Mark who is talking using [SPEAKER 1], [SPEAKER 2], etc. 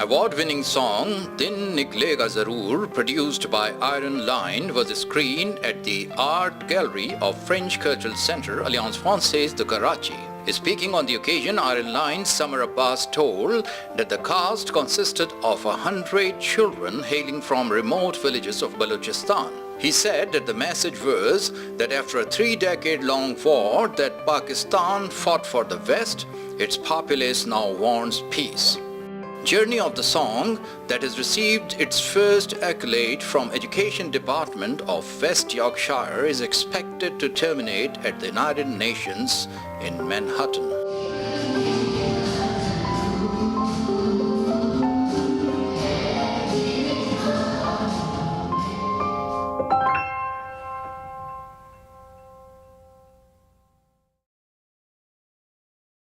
[SPEAKER 1] award-winning song Din Niklay Zaroor, produced by Ironline, was screened at the Art Gallery of French Cultural Centre, Alliance Française de Karachi. Speaking on the occasion, Ironline Samar told that the cast consisted of 100 children hailing from remote villages of Baluchistan. He said that the message was that after a 3-decade-long war that Pakistan fought for the West, its populace now wants peace. Journey of the song, that has received its first accolade from Education Department of West Yorkshire, is expected to terminate at the United Nations in Manhattan.